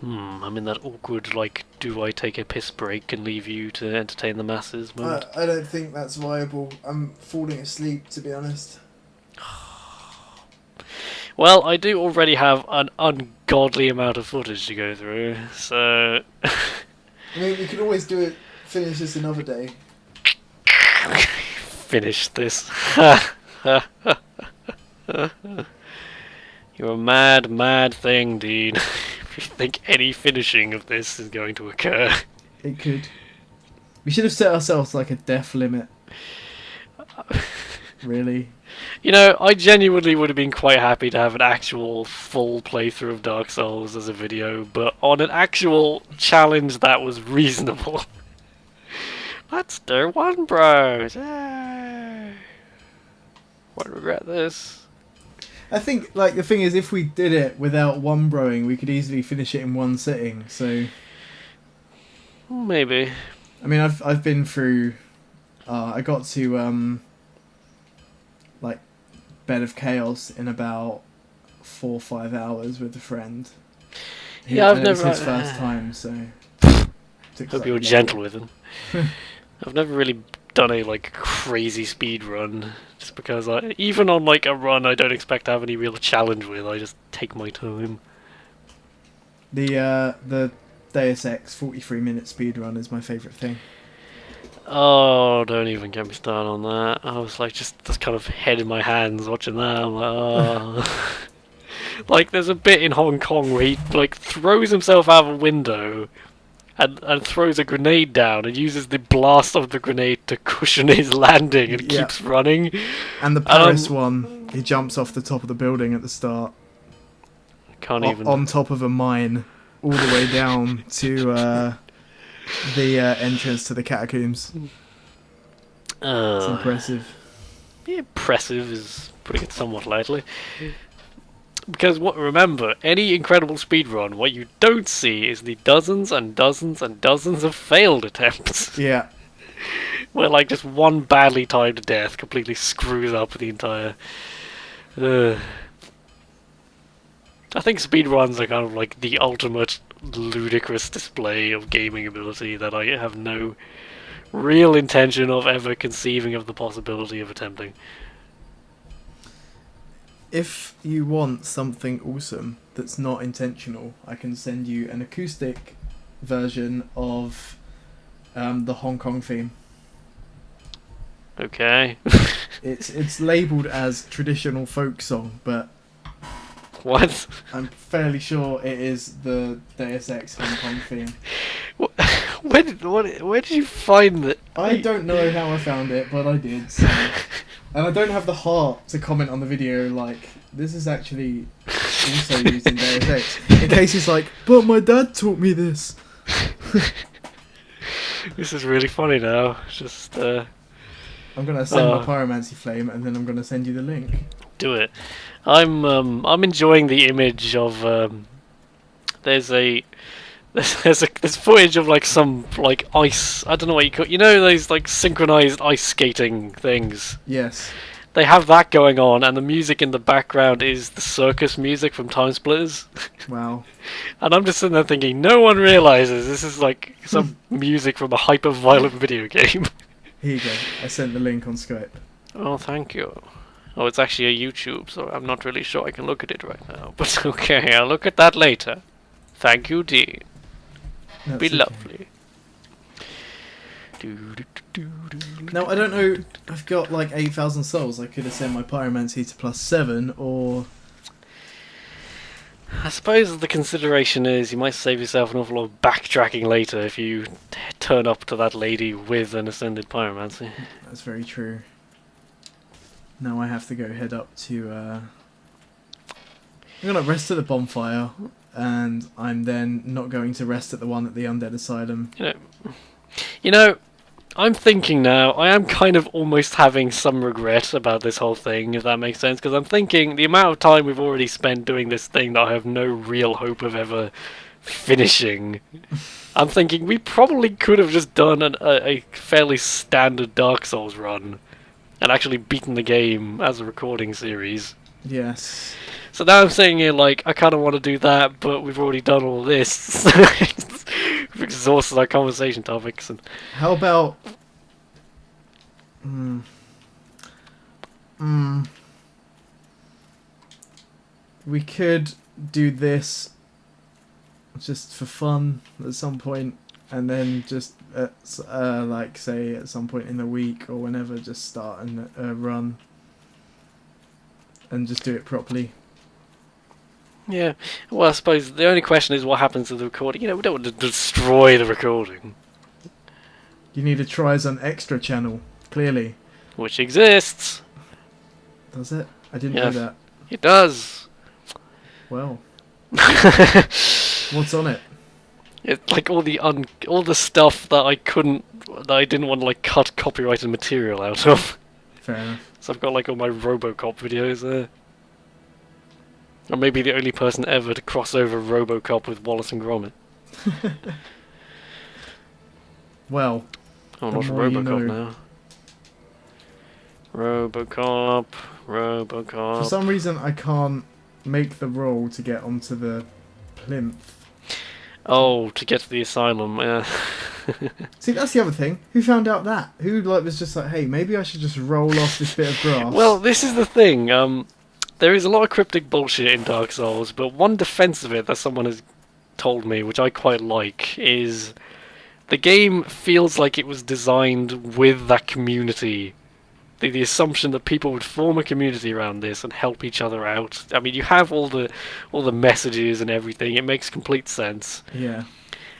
I'm in that awkward, like, do I take a piss break and leave you to entertain the masses moment. I don't think that's viable. I'm falling asleep, to be honest. Well, I do already have an ungodly amount of footage to go through, so... I mean, we could always finish this another day. Finish this. You're a mad, mad thing, Dean. If you think any finishing of this is going to occur. It could. We should have set ourselves like a death limit. Really? You know, I genuinely would have been quite happy to have an actual full playthrough of Dark Souls as a video, but on an actual challenge that was reasonable. Let's do ONEBRO! Yay! Won't regret this. I think, like, the thing is, if we did it without ONEBROing, we could easily finish it in one sitting, so... Maybe. I mean, I've been through... I got to, like, Bed of Chaos in about 4 or 5 hours with a friend. Yeah, I've and it was never... his first time, so... Hope you were gentle with him. I've never really done a, like, crazy speed run, just because even on, like, a run I don't expect to have any real challenge with, I just take my time. The Deus Ex 43-minute speed run is my favourite thing. Oh, don't even get me started on that. I was like, just kind of head in my hands watching that. I'm like, oh. Like, there's a bit in Hong Kong where he, like, throws himself out of a window and throws a grenade down and uses the blast of the grenade to cushion his landing and keeps running. And the Paris one, he jumps off the top of the building at the start. Can't even... On top of a mine, all the way down to the entrance to the catacombs. It's impressive. Yeah, impressive is putting it somewhat lightly. Because remember, any incredible speedrun, what you don't see is the dozens and dozens and dozens of failed attempts. Yeah. Where, like, just one badly timed death completely screws up the entire... I think speedruns are kind of like the ultimate ludicrous display of gaming ability that I have no real intention of ever conceiving of the possibility of attempting. If you want something awesome that's not intentional, I can send you an acoustic version of the Hong Kong theme. Okay. It's labelled as traditional folk song, but what? I'm fairly sure it is the Deus Ex Hong Kong theme. Where did you find that? I don't know how I found it, but I did. So. And I don't have the heart to comment on the video like, this is actually also used in Deus Ex. In case he's like, but my dad taught me this. This is really funny now. Just, I'm going to send my pyromancy flame and then I'm going to send you the link. Do it. I'm enjoying the image of, there's footage of like some like ice, I don't know what you call, you know those like synchronized ice skating things? Yes. They have that going on and the music in the background is the circus music from Time Splitters. Wow. And I'm just sitting there thinking, no one realizes this is like some music from a hyper-violent video game. Here you go. I sent the link on Skype. Oh, thank you. Oh, it's actually a YouTube, so I'm not really sure I can look at it right now. But okay, I'll look at that later. Thank you, Dean. That's Be okay. lovely. Now, I don't know, I've got like 8,000 souls. I could have sent my pyromancy to +7, or... I suppose the consideration is you might save yourself an awful lot of backtracking later if you turn up to that lady with an ascended pyromancy. That's very true. Now I have to go head up to... I'm going to rest at the bonfire, and I'm then not going to rest at the one at the Undead Asylum. You know, I'm thinking now, I am kind of almost having some regret about this whole thing, if that makes sense, because I'm thinking the amount of time we've already spent doing this thing that I have no real hope of ever finishing. I'm thinking we probably could have just done a fairly standard Dark Souls run and actually beaten the game as a recording series. Yes. So now I'm sitting here like, I kind of want to do that, but we've already done all this. We've exhausted our conversation topics. And How about... Hmm. We could do this just for fun at some point, and then just like say at some point in the week or whenever, just start a run and just do it properly. yeah, well, I suppose the only question is what happens to the recording. You know, we don't want to destroy the recording, You need to try us on extra channel, clearly. which exists. Does it? I didn't know Yes. that. It does. Well, what's on it? It's like all the stuff that I didn't want to like cut copyrighted material out of. Fair enough. So I've got like all my RoboCop videos there. I'm maybe the only person ever to cross over RoboCop with Wallace and Gromit. Well, Oh, The not more you RoboCop know. now. RoboCop. for some reason I can't make the roll to get onto the plinth. Oh, to get to the asylum, yeah. See, that's the other thing. Who found out that? Who was just like, hey, maybe I should just roll off this bit of grass? Well, this is the thing. There is a lot of cryptic bullshit in Dark Souls, but one defense of it that someone has told me, which I quite like, is the game feels like it was designed with that community. The assumption that people would form a community around this and help each other out. I mean, you have all the messages and everything. It makes complete sense. Yeah.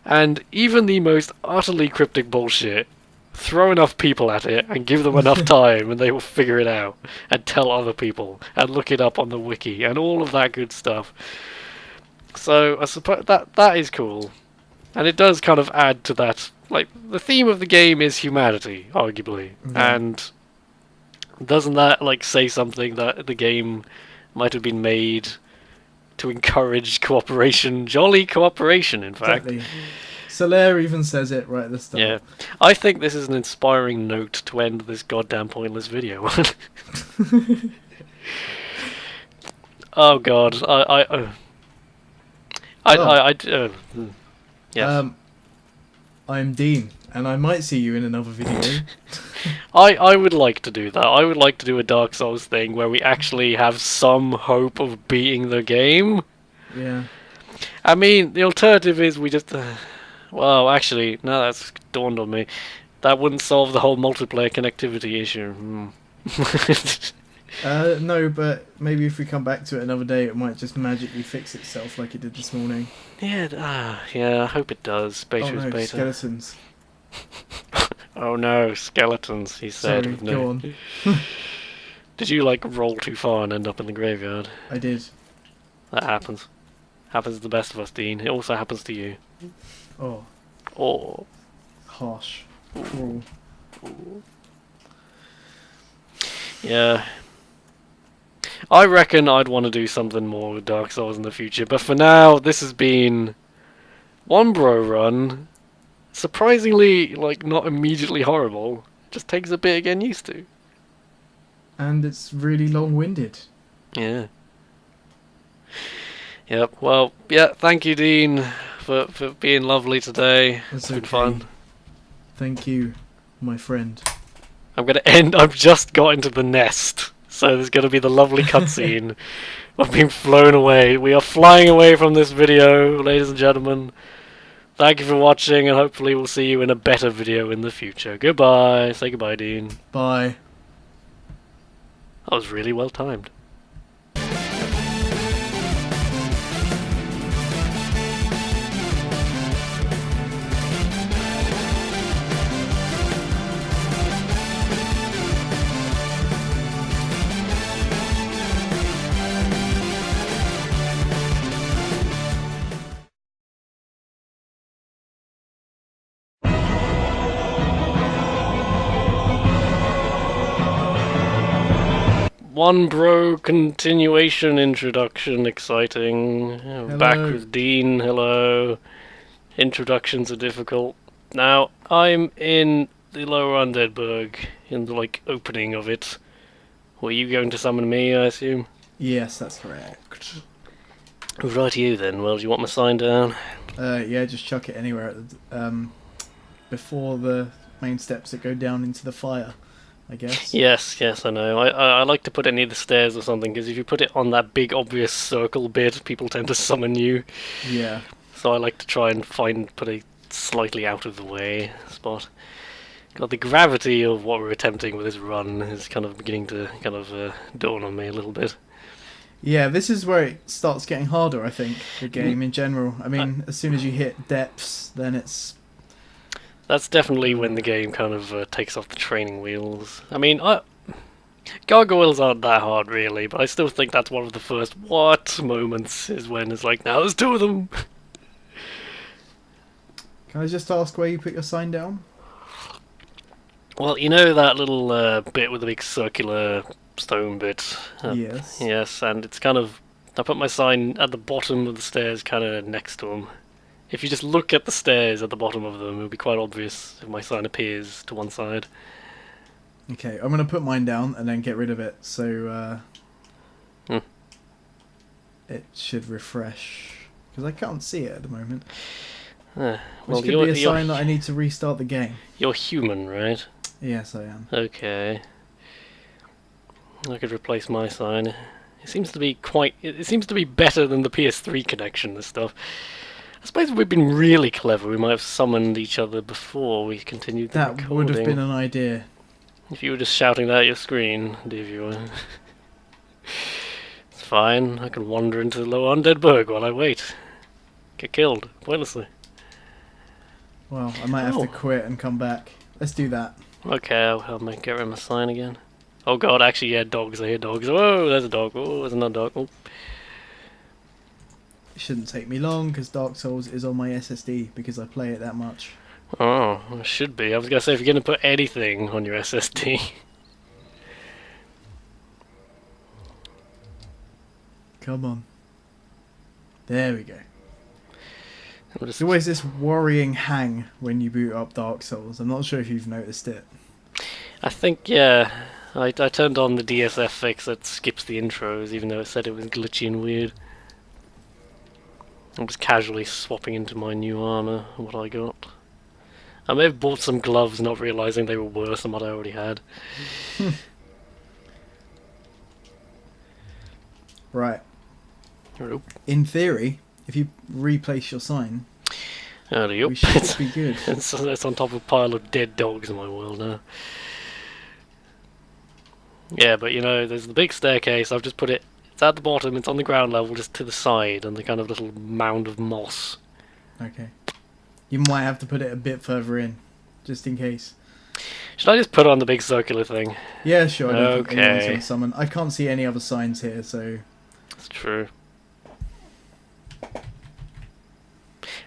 And even the most utterly cryptic bullshit, throw enough people at it and give them enough time and they will figure it out and tell other people and look it up on the wiki and all of that good stuff. So I suppose that is cool. And it does kind of add to that. Like, the theme of the game is humanity, arguably. Yeah. And doesn't that like say something that the game might have been made to encourage cooperation, jolly cooperation, in fact. Exactly. Solaire even says it right at the start. Yeah, I think this is an inspiring note to end this goddamn pointless video on. Oh god, yes. I'm Dean, and I might see you in another video. I would like to do that. I would like to do a Dark Souls thing where we actually have some hope of beating the game. Yeah. I mean, the alternative is we just... well, actually, no, that's dawned on me. That wouldn't solve the whole multiplayer connectivity issue. No, but maybe if we come back to it another day, it might just magically fix itself like it did this morning. Yeah, I hope it does. Beta Oh is no, beta. skeletons. Oh no, skeletons, he said. Sorry, with no- go on. Did you, like, roll too far and end up in the graveyard? I did. That happens. Happens to the best of us, Dean. It also happens to you. Oh, Oh. harsh. Cruel. Yeah. I reckon I'd want to do something more with Dark Souls in the future, but for now, this has been ONEBRO run. Surprisingly, like, not immediately horrible. Just takes a bit of getting used to. And it's really long-winded. Yeah. Yep, well, yeah, thank you, Dean, for being lovely today. It's Been okay. fun. Thank you, my friend. I've just got into the nest, so there's gonna be the lovely cutscene of being flown away. We are flying away from this video, ladies and gentlemen. Thank you for watching, and hopefully we'll see you in a better video in the future. Goodbye. Say goodbye, Dean. Bye. That was really well timed. ONEBRO continuation introduction, exciting. Back Hello. with Dean, hello. Introductions are difficult. Now, I'm in the Lower Undead Burg, in the, like, opening of it. Were you going to summon me, I assume? Yes, that's correct. Right, you then. Well, do you want my sign down? Yeah, just chuck it anywhere at before the main steps that go down into the fire, I guess. Yes, I know. I like to put it near the stairs or something, because if you put it on that big obvious circle bit, people tend to summon you. Yeah. So I like to try and put a slightly out of the way spot. God, the gravity of what we're attempting with this run is kind of beginning to dawn on me a little bit. Yeah, this is where it starts getting harder, I think, the game in general. I mean, as soon as you hit depths, then it's... That's definitely when the game kind of takes off the training wheels. I mean, gargoyles aren't that hard, really, but I still think that's one of the first what moments is when it's like, now there's two of them! Can I just ask where you put your sign down? Well, you know that little bit with the big circular stone bit? Yes. Yes, and it's kind of... I put my sign at the bottom of the stairs, kind of next to them. If you just look at the stairs at the bottom of them, it'll be quite obvious if my sign appears to one side. Okay, I'm going to put mine down and then get rid of it, so it should refresh. Because I can't see it at the moment. Well, Which could be a sign that I need to restart the game. You're human, right? Yes, I am. Okay. I could replace my sign. It seems to be quite... It seems to be better than the PS3 connection, this stuff. I suppose if we'd been really clever, we might have summoned each other before we continued the That recording. would have been an idea. If you were just shouting that at your screen, dear viewer. It's fine, I can wander into the low undead burg while I wait. Get killed, pointlessly. Well, I might have to quit and come back. Let's do that. Okay, I'll get rid of my sign again. Oh god, actually, yeah, dogs. I hear dogs. Whoa, there's a dog. Oh, there's another dog. Oh. It shouldn't take me long because Dark Souls is on my SSD because I play it that much. Oh, it should be. I was going to say, if you're going to put anything on your SSD. Come on. There we go. Just... There's always this worrying hang when you boot up Dark Souls. I'm not sure if you've noticed it. I think, yeah. I turned on the DSF fix that skips the intros, even though it said it was glitchy and weird. I was casually swapping into my new armor and what I got. I may have bought some gloves, not realizing they were worse than what I already had. Right. Oh. In theory, if you replace your sign, we should be good. It's on top of a pile of dead dogs in my world now. Yeah, but you know, there's the big staircase. I've just put it. It's at the bottom. It's on the ground level, just to the side, and the kind of little mound of moss. Okay. You might have to put it a bit further in, just in case. Should I just put on the big circular thing? Yeah, sure. I don't think anyone's going to summon. I can't see any other signs here, so... That's true.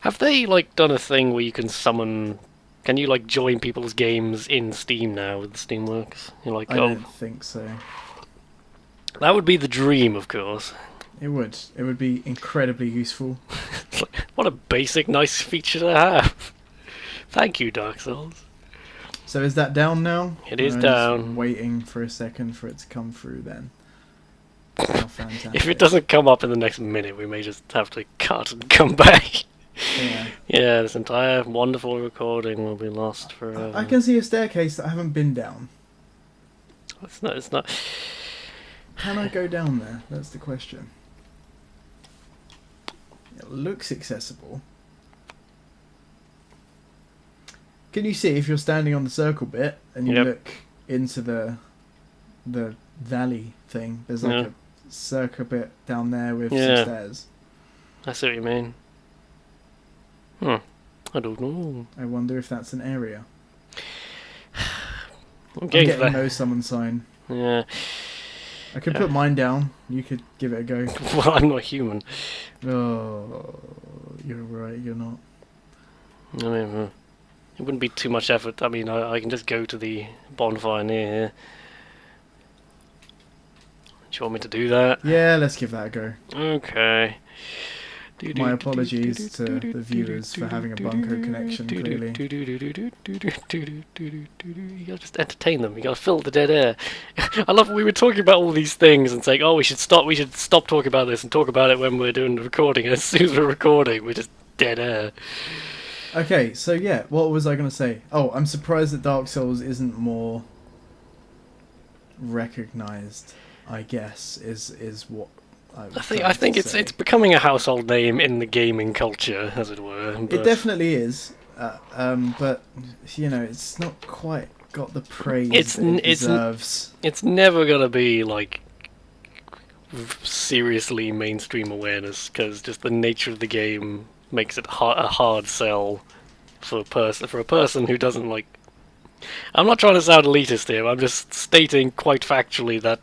Have they, like, done a thing where you can summon... Can you, like, join people's games in Steam now with the Steamworks? You're like, I don't think so. That would be the dream, of course. It would. It would be incredibly useful. What a basic, nice feature to have. Thank you, Dark Souls. So is that down now? It is down. Just waiting for a second for it to come through then. Oh, fantastic. If it doesn't come up in the next minute, we may just have to cut and come back. Yeah. Yeah, this entire wonderful recording will be lost forever. I can see a staircase that I haven't been down. It's not... Can I go down there? That's the question. It looks accessible. Can you see if you're standing on the circle bit and you look into the valley thing? There's like a circle bit down there with some stairs. I see what you mean. I don't know. I wonder if that's an area. I'm getting no summon sign. Yeah. I could put mine down. You could give it a go. Well, I'm not human. Oh, you're right. You're not. I mean, it wouldn't be too much effort. I mean, I can just go to the bonfire near here. Do you want me to do that? Yeah, let's give that a go. Okay. My apologies to the viewers for having a bunker connection, clearly. You gotta just entertain them. You gotta fill the dead air. I love we were talking about all these things and saying, oh, we should stop talking about this and talk about it when we're doing the recording. And as soon as we're recording, we're just dead air. Okay, so yeah, what was I going to say? Oh, I'm surprised that Dark Souls isn't more recognised, I guess, is what I think it's becoming a household name in the gaming culture, as it were. But it definitely is, but you know, it's not quite got the praise it deserves. It's never gonna be like seriously mainstream awareness because just the nature of the game makes it a hard sell for a person who doesn't like. I'm not trying to sound elitist here. I'm just stating quite factually that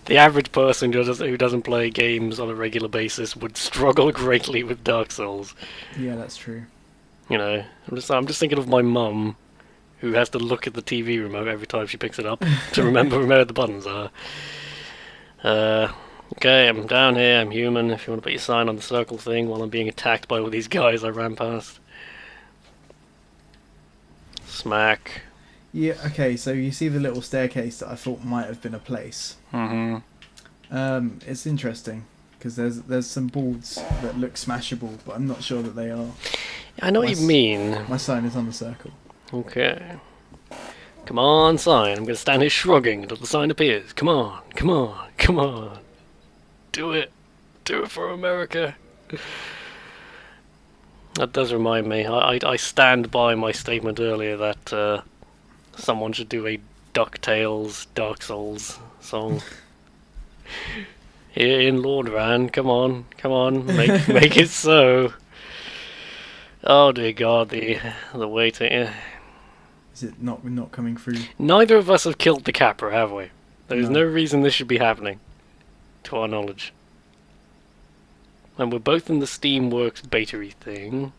the average person who doesn't play games on a regular basis would struggle greatly with Dark Souls. Yeah, that's true. You know, I'm just thinking of my mum, who has to look at the TV remote every time she picks it up to remember where the buttons are. Okay, I'm down here. I'm human. If you want to put your sign on the circle thing while I'm being attacked by all these guys I ran past. Smack. Yeah, okay, so you see the little staircase that I thought might have been a place. Mm-hmm. It's interesting, because there's some boards that look smashable, but I'm not sure that they are. I know what you mean. My sign is on the circle. Okay. Come on, sign. I'm going to stand here shrugging until the sign appears. Come on, come on, come on. Do it. Do it for America. That does remind me. I stand by my statement earlier that someone should do a DuckTales Dark Souls song. Here in Lord Ran, come on, make it so. Oh dear God, the way to. Is it not coming through? Neither of us have killed the Capra, have we? There's no reason this should be happening, to our knowledge. And we're both in the Steamworks beta-y thing.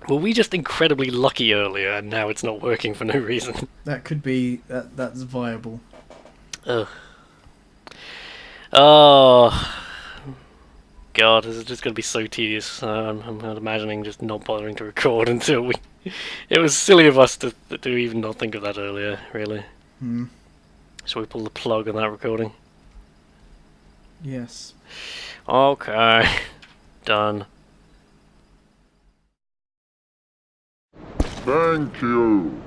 Were we just incredibly lucky earlier, and now it's not working for no reason? That could be. That's viable. Ugh. Oh. God, this is just going to be so tedious. I'm not imagining just not bothering to record until we... It was silly of us to even not think of that earlier, really. Shall we pull the plug on that recording? Yes. Okay. Done. Thank you.